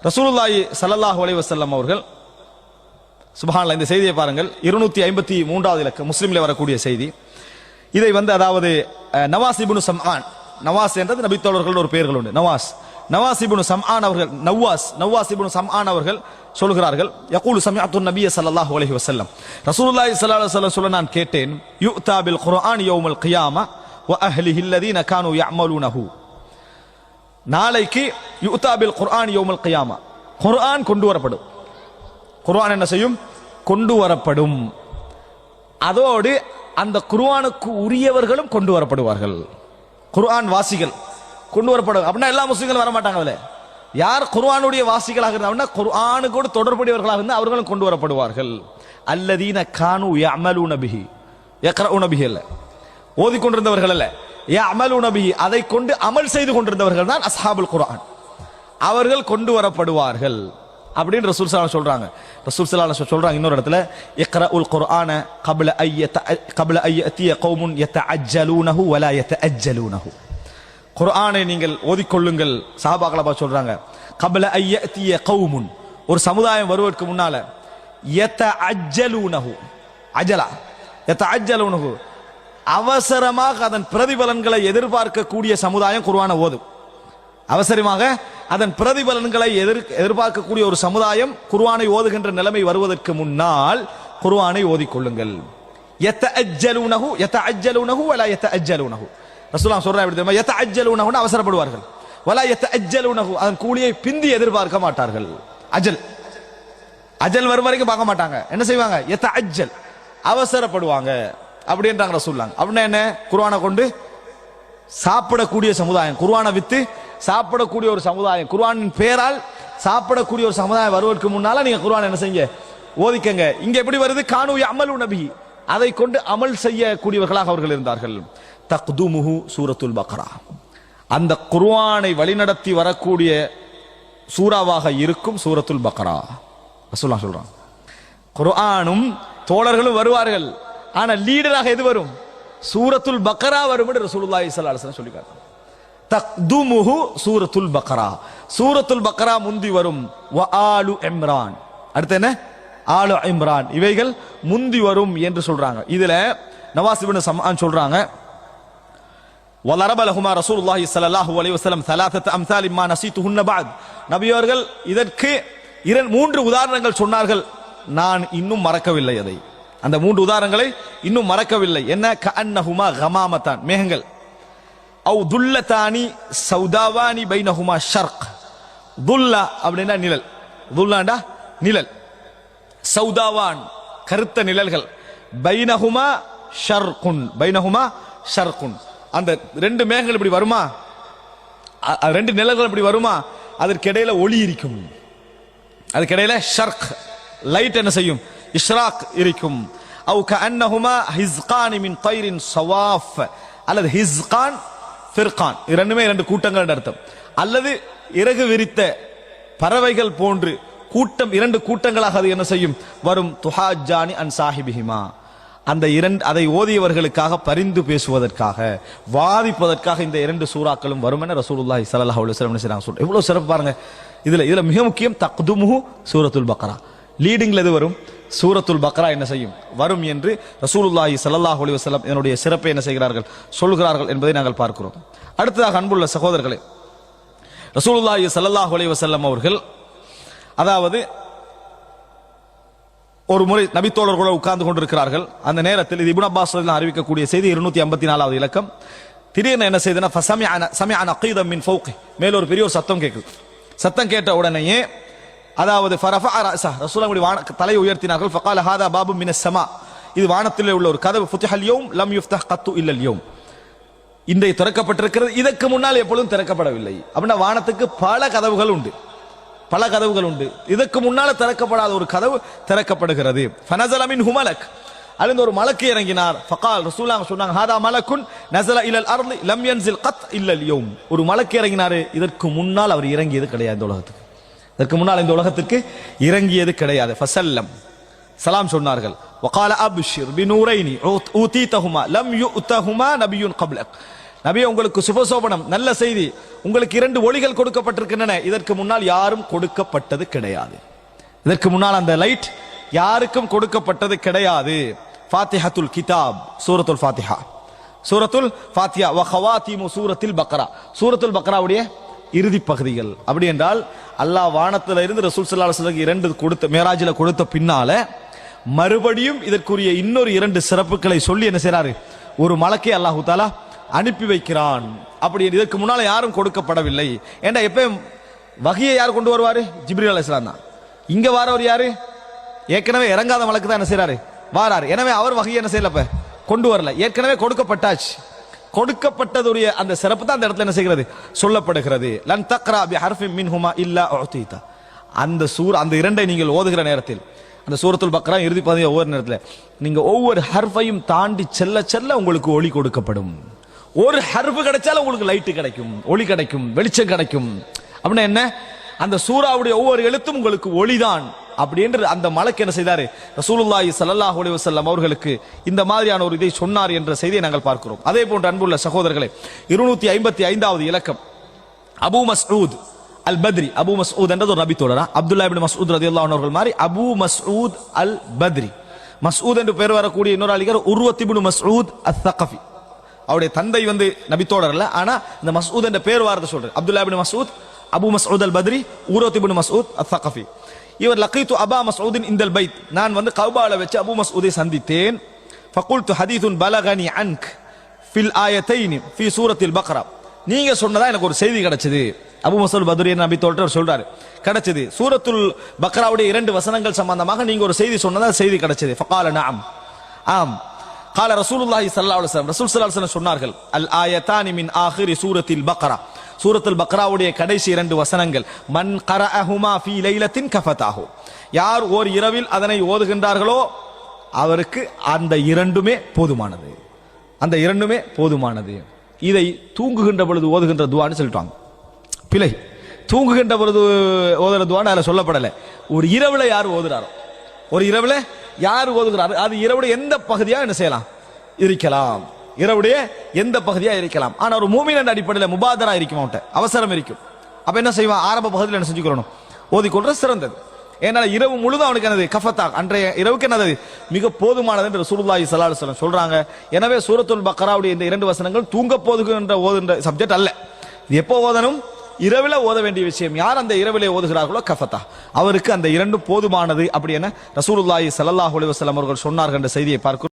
ரசூலுல்லாஹி ஸல்லல்லாஹு அலைஹி வஸல்லம் அவர்கள் சுப்ஹானல்லாஹ், இந்த செய்தியை பாருங்கள், 253வது இலக்கம் முஸ்லிமில் வரக்கூடிய செய்தி. இதை அதாவது நவாஸ் இப்னு சம்ஆன், நவாஸ் என்றது நபித்தோழர்கள் ஒரு பெயர்கள் உண்டு, நவாஸ் இப்னு சம்ஆன் அவர்கள், நவாஸ் இப்னு சம்ஆன் அவர்கள் சொல்கிறார்கள், யகூலு சமிஅத்து நபிய ஸல்லல்லாஹு அலைஹி வஸல்லம், ரசூலுல்லாஹி ஸல்லல்லாஹு அலைஹி வஸல்லம் சொல்ல நான் கேட்டேன், யுக்தா பில் குர்ஆன் யௌமல் கியாமா வ அஹ்லிஹி அல்லதீன கானூ யஅமலூனஹு, நாளைக்கு யுக்தா பில் குர்ஆன் யௌமல் கியாமா, குர்ஆன் கொண்டு வரப்படும். குர்ஆன் என்ன செய்யும்? கொண்டு வரப்படும். அதோடு அந்த குர்ஆனுக்கு உரியவர்களும் கொண்டு வரப்படுவார்கள். குர்ஆன் வாசிகள் கொண்டு வரப்படும். அப்படின்னா எல்லா முஸ்லிம்களும் வர மாட்டாங்க. அதுல யார் குர்ஆனுடைய வாசிகளாக இருந்தாங்கன்னா குர்ஆனுக்கு தொடர்புடையவர்களாக இருந்தால் அவர்களும் கொண்டு வரப்படுவார்கள். அல்லதீன கானூ யஅமலூன பிஹி, யக்ரஊன பிஹி அல்ல, ஓதிக்கொண்டிருந்தவர்கள் அல்ல, யஅமலூன பிஹி, அதை கொண்டு அமல் செய்து கொண்டிருந்தவர்கள் தான் அஸ்ஹாபுல் குர்ஆன், அவர்கள் கொண்டு வரப்படுவார்கள் அப்படின்னு ரசூல் ஸல்லல்லாஹு அலைஹி சொல்றாங்க. ரசூல் ஸல்லல்லாஹு அலைஹி சொல்றாங்க இன்னொரு இடத்துல, இக்ரஉல் குர்ஆன கப்ல அய்யதிய கௌமுன் யதஅஜ்ஜலூனஹு வலா யதஅஜ்ஜலூனஹு, குர்ஆனை நீங்கள் ஓதிக்கொள்ளுங்கள். சஹாபாக்களை பார்த்து சொல்றாங்க, கப்ல அய்யதிய கௌமுன், ஒரு சமுதாயம் வருவதற்கு முன்னால, யதஅஜ்ஜலூனஹு, அஜலா யதஅஜ்ஜலூனஹு, அவசரமாக அதன் பிரதிபலன்களை எதிர்பார்க்கக்கூடிய சமுதாயம் குர்ஆனை ஓதும். அவசரமாக அதன் பிரதிபலன்களை எதிர்பார்க்கக்கூடிய ஒரு சமுதாயம் குர்ஆனை ஓதுகின்ற நிலைமை வருவதற்கு முன்னால் குர்ஆனை ஓதிக்கொள்ளுங்கள். யதஅஜ்ஜலூனஹு யதஅஜ்ஜலூனஹு வலா யதஅஜ்ஜலூனஹு, ரசூலுல்லாஹ் சொல்றாங்க எப்படி தெரியுமா? யதஅஜ்ஜலூனஹு அவசரப்படுவார்கள், வலா யதஅஜ்ஜலூனஹு அதன் கூலியை பிந்தி எதிர்பார்க்க மாட்டார்கள். அஜல் வரும் வரைக்கும் பார்க்க மாட்டாங்க. என்ன செய்வாங்க? யதஅஜ்ஜல், அவசரப்படுவாங்க அப்படின்றாங்க ரசூலுல்லாஹ். அப்படின்னா என்ன? குர்ஆனை கொண்டு சாப்பிடக்கூடிய சமுதாயம், குர்ஆனை வித்து சாப்பிடக்கூடிய ஒரு சமுதாயம், குர்ஆனின் பேரால் சாப்பிடக்கூடிய ஒரு சமுதாயம் வருவதற்கு முன்னால நீங்க குர்ஆன் என்ன செய்யுங்க? ஓதிக்கங்க. இங்க எப்படி வருது? கானூ யஅமலூன பிஹி, அதை கொண்டு அமல் செய்யக்கூடியவர்களாக அவர்கள் இருந்தார்கள். தக்துமுஹு சூரத்துல் பக்ரா, அந்த குர்ஆனை வழிநடத்தி வரக்கூடிய சூறாவாக இருக்கும் சூரத்துல் பக்ரா. ரசூலுல்லாஹ் சொல்றாங்க, குர்ஆனும் தோழர்களும் வருவார்கள், ஆனா லீடராக எது வரும்? சூரத்துல் பக்ரா வரும் என்று ரசூலுல்லாஹி ஸல்லல்லாஹு அலைஹி வஸல்லம் சொல்லிருக்காங்க. தக்துமுஹு சூரத்துல் பக்ரா, சூரத்துல் பக்ரா முந்தி வரும். வ ஆலு இம்ரான், அடுத்து என்ன? ஆலு இம்ரான், இவைகள் முந்தி வரும் என்று சொல்றாங்க. இதுல நவாஸ் இப்னு சம்ஆன் சொல்றாங்க, வலரப லஹுமா ரசூலுல்லாஹி ஸல்லல்லாஹு அலைஹி வஸல்லம் ثلاثه امثال ما نسيتهن بعد, நபி அவர்கள் இதற்கு 3 உதாரணங்கள் சொன்னார்கள், நான் இன்னும் மறக்கவில்லை அதை, அந்த 3 உதாரணங்களை இன்னும் மறக்கவில்லை. என்ன? கஅன்னஹுமா கமாமத்தான், மேகங்கள், அவு துல்லதானி சௌதாவானி பைனஹுமா ஷர்க், துல்லா அப்படின்னா நிழல், துல்லாண்டா நிழல், சௌதாவான் கருத்த நிழல்கள், பைனஹுமா ஷர்குன், பைனஹுமா ஷர்குன், அந்த 2 மேகங்கள் இப்படி வருமா, 2 நிழல்கள் இப்படி வருமா, அதற்கு இடையில ஒளி இருக்கும், அதுக்கு இடையில ஷர்க் லைட் என்ன செய்யும்? இஷ்ராக் இருக்கும். அவு கஅன்னஹுமா ஹிஸ்கானி மின் தைரின் ஸவாஃப், அல்லது ஹிஸ்கான் ஃபிர்கான், இது ரெண்டுமே 2 கூட்டங்கள் அர்த்தம், அல்லது இறகு விரித்த பறவைகள் போன்று கூட்டம், 2 கூட்டங்களாக அது என்ன செய்யும்? வரும். துஹாஜானி அன் சாஹிபிஹிமா, அந்த அதை ஓதியவர்களுக்காக பரிந்து பேசுவதற்காக, வாதிப்பதற்காக இந்த 2 சூறாக்களும் வரும் என ரசூலுல்லாஹி ஸல்லல்லாஹு அலைஹி வஸல்லம் சொல்றாங்க. எவ்வளவு சிறப்பு பாருங்க. இதுல மிக முக்கியம் தக்துமுஹு சூரத்துல் பக்ரா, லீடிங்ல எது வரும்? சூரத்துல் பக்ரா என்ன செய்யும்? வரும் என்று ரசூலுல்லாஹி ஸல்லல்லாஹு அலைஹி வஸல்லம் என்னுடைய சிறப்பை என்ன செய்கிறார்கள்? சொல்கிறார்கள் என்பதை நாங்கள் பார்க்கிறோம். அடுத்ததாக அன்புள்ள சகோதரர்களே, ரசூலுல்லாஹி ஸல்லல்லாஹு அலைஹி வஸல்லம் அவர்கள் அதாவது ஒரு முறை நபித்தோழர்களோடு உட்கார்ந்து கொண்டிருக்கிறார்கள். அந்த நேரத்தில் இது இப்னு அப்பாஸ் அறிவிக்கக்கூடிய செய்தி 254வது இலக்கம். திடீர்னு என்ன செய்தனா, ஃபஸமிஅ நகீதம் மின் ஃபௌகி, மேல ஒரு பெரிய ஒரு சத்தம் கேட்குது. சத்தம் கேட்ட உடனேயே அதாவது ஃபரஃபஅ ரஅஸஹு, ரசூலுல்லாஹ் தலையை உயர்த்தினார்கள். ஃபகால ஹாதா பாபு மினஸ் ஸமா, இது வானத்திலே உள்ள ஒரு கதவு. ஃபுதிஹல் யௌம் லம் யுஃப்தஹ் கத்து இல்லல் யௌம், இன்றைய திறக்கப்பட்டிருக்கிறது, இதற்கு முன்னால் எப்பொழுதும் திறக்கப்படவில்லை. அப்படின்னா வானத்துக்கு பல கதவுகள் உண்டு, பல கதவுகள் உண்டு, இதற்கு முன்னால திறக்கப்படாத ஒரு கதவு திறக்கப்படுகிறது. ஃபனஸல மின்ஹு மலக், அதிலிருந்து ஒரு மலக்கு இறங்கினார். ஃபகால், ரசூலுல்லாஹ் சொன்னாங்க, ஹாதா மலக்குன் நஸல இலல் அர்தி லம் யன்ஸில் கத் இல்லல் யௌம், ஒரு மலக்கு இறங்கினார், இதற்கு முன்னால் அவர் இறங்கியது கிடையாது இந்த உலகத்துக்கு, இதற்கு முன்னால் இந்த உலகத்திற்கு இறங்கியது கிடையாது. ஃபஸல்லம், சலாம் சொன்னார்கள். வகால அப்ஷிர் பினூரைனி ஊதீதஹுமா லம் யுஅதஹுமா நபியுன் கப்லக், நபியே உங்களுக்கு சுபசோபனம், நல்ல செய்தி, உங்களுக்கு 2 ஒளிகள் கொடுக்கப்பட்டிருக்கின்றன. இதற்கு முன்னால் யாரும் கொடுக்கப்பட்டது கிடையாது. இதற்கு முன்னால் அந்த லைட் யாருக்கும் கொடுக்கப்பட்டது கிடையாது. ஃபாத்திஹத்துல் கிதாப், சூரத்துல் ஃபாத்திஹா, சூரத்துல் ஃபாத்திஹா வ ஹவாத்திமு சூரத்துல் பக்ரா, சூரத்துல் பக்ராவுடைய இறுதி பகுதிகள். அப்படி என்றால் அல்லாஹ் வானத்தில் இருந்து ரசூல் ஸல்லல்லாஹு அலைஹி வஸல்லம் 2 கொடுத்த மேராஜில கொடுத்த பின்னால மறுபடியும் இதற்குரிய இன்னொரு 2 சிறப்புகளை சொல்லி என்ன செய்றாரு, ஒரு மலக்கை அல்லாஹ் தஆலா அனுப்பி வைக்கிறான். அப்படி இதற்கு முன்னால யாரும் கொடுக்கப்படவில்லை. ஏண்டா எப்ப வஹியை யார் கொண்டு வருவாரு? ஜிப்ரீல் அலைஹிஸ்ஸலாம் தான். இங்க வாரவர் யாரு? ஏற்கனவே இறங்காத மலக்கு தான் என்ன செய்றாரு, வாராரு. எனவே அவர் வஹியை என்ன செய்யல, கொண்டு வரல, ஏற்கனவே கொடுக்கப்பட்டாச்சு. கொடுக்கப்பட்டதுடைய அந்த சிறப்பு தான் அந்த இடத்துல என்ன செய்கிறது, சொல்லப்படுகிறது. லன் தக்ரா பி ஹர்ஃபின் மின்ஹுமா இல்லா உதீதா. அந்த அந்த 2ஐ நீங்கள் ஓதுகிற நேரத்தில், அந்த சூரத்துல் பக்ரா இறுதி பகுதியை ஓதுகிற நேரத்தில் நீங்க ஒவ்வொரு ஹர்ஃபையும் தாண்டி செல்ல செல்ல உங்களுக்கு ஒளி கொடுக்கப்படும். ஒரு ஹர்ஃப் கிடைச்சாலும் உங்களுக்கு லைட் கிடைக்கும், ஒளி கிடைக்கும், வெளிச்சம் கிடைக்கும். அப்படின்னா என்ன, அந்த சூராவுடைய ஒவ்வொரு எழுத்தும் உங்களுக்கு ஒளிதான். அப்படி என்று அந்த மலக்கு என்ன செய்தாரு, ரசூலுல்லாஹி ஸல்லல்லாஹு அலைஹி வஸல்லம் அவர்களுக்கு இந்த மாதிரியான ஒரு இதை சொன்னார் என்ற செய்தியை நாங்கள் பார்க்கிறோம். அதே போன்று அன்புள்ள சகோதரர்களே, 255வது இலக்கம் அபூ மஸ்ஊத் அல் பத்ரி. அபூ மஸ்ஊத் என்றது ஒரு நபி தோழரா, அப்துல்லா இப்னு மஸ்ஊத் ரலியல்லாஹு அன்ஹு அவர்கள் மாதிரி அபூ மஸ்ஊத் அல் பத்ரி. மஸ்ஊத் என்று பெயர் வரக்கூடிய இன்னொரு ஆளிகர் உர்வத் இப்னு மஸ்ஊத் அஸ்-ஸகஃபி. அவருடைய தந்தை நபி தோழர் அல்ல, ஆனா இந்த மஸ்ஊத் என்ற பெயர் வார்த்தை சொல்றாரு. அப்துல்லா இப்னு மஸ்ஊத், அபூ மஸ்ஊத் அல் பத்ரி, உர்வத் இப்னு மஸ்ஊத் அஸ்-ஸகஃபி. இவர் லகீது அபா மஸ்ஊதின் இந்தல் பைத், நான் கௌபால வச்சு அபூ மஸ்ஊதை சந்தித்தேன். ஃபகுல்து ஹதீதுன் பலகனி அன்க் ஃபில் ஆயத்தைன் ஃபீ சூரத்தில் பக்ரா. நீங்க சொன்னதா எனக்கு ஒரு செய்தி கிடைச்சது. அபூ மஸ்ஊத் பத்ரி நபி தோழர் சொல்றாரு, கிடைச்சது சூரத்துல் பக்ராவுடைய 2 வசனங்கள் சம்பந்தமாக நீங்க ஒரு செய்தி சொன்னதா செய்தி கிடைச்சது. ஃபகால நஅம், ஆம். قال رسول الله صلى الله عليه وسلم, ரசூல் ஸல்லல்லாஹு அலைஹி வஸல்லம் சொன்னார்கள், அல் ஆயத்தானி மின் ஆகிரி சூரத்தில் பக்ரா, சூரத்துல் பக்ராவுடைய கடைசி 2 வசனங்கள், மன் கரஅஹுமா ஃபீ லைலத்தின் கஃபதாஹு, யார் ஓர் இரவில் அதனை ஓதுகின்றார்களோ அவருக்கு அந்த 2மே போதுமானது, அந்த 2மே போதுமானது. இதை தூங்குகின்ற பொழுது ஓதுகின்ற துஆன்னு சொல்லிட்டாங்க. பிழை. தூங்குகின்ற பொழுது ஓதுற துஆன்னு அதுல சொல்லப்படல. ஒரு இரவுல யார் ஓதுறாரோ, ஒரு இரவுல யார் ஓதுகிறார், அது இரவுடைய எந்த பகுதியா என்ன செய்யலாம், இருக்கலாம், இரவுடைய எந்த பகுதியா இருக்கலாம். ஆனா ஒரு மூமின் என்ற அடிப்படையில் முபாதரா இருக்கும், அவன்கிட்ட அவசரம் இருக்கும். அப்ப என்ன செய்வான், ஆரம்ப பகுதியில் என்ன செஞ்சுக்கணும், ஓதிக்கொள்ற சிறந்தது. ஏன்னா இரவு முழுதும் அவனுக்கு என்னது, கஃபத்தா, அன்றைய இரவுக்கு என்னது மிக போதுமானது என்று ரசூலுல்லாஹி ஸல்லல்லாஹு அலைஹி வஸல்லம் சொல்றாங்க. எனவே சூரத்துல் பக்ராவுடைய இந்த 2 வசனங்கள் தூங்க போதுகின்ற ஓதுகின்ற சப்ஜெக்ட் அல்ல. இது எப்போ ஓதணும், இரவில ஓத வேண்டிய விஷயம். யார் அந்த இரவிலே ஓதுகிறார்களோ கஃபத்தா, அவருக்கு அந்த 2 போதுமானது. அப்படி என ரசூலுல்லாஹி ஸல்லல்லாஹு அலைஹி வஸல்லம் அவர்கள் சொன்னார்கள் என்ற செய்தியை பார்க்கிறோம்.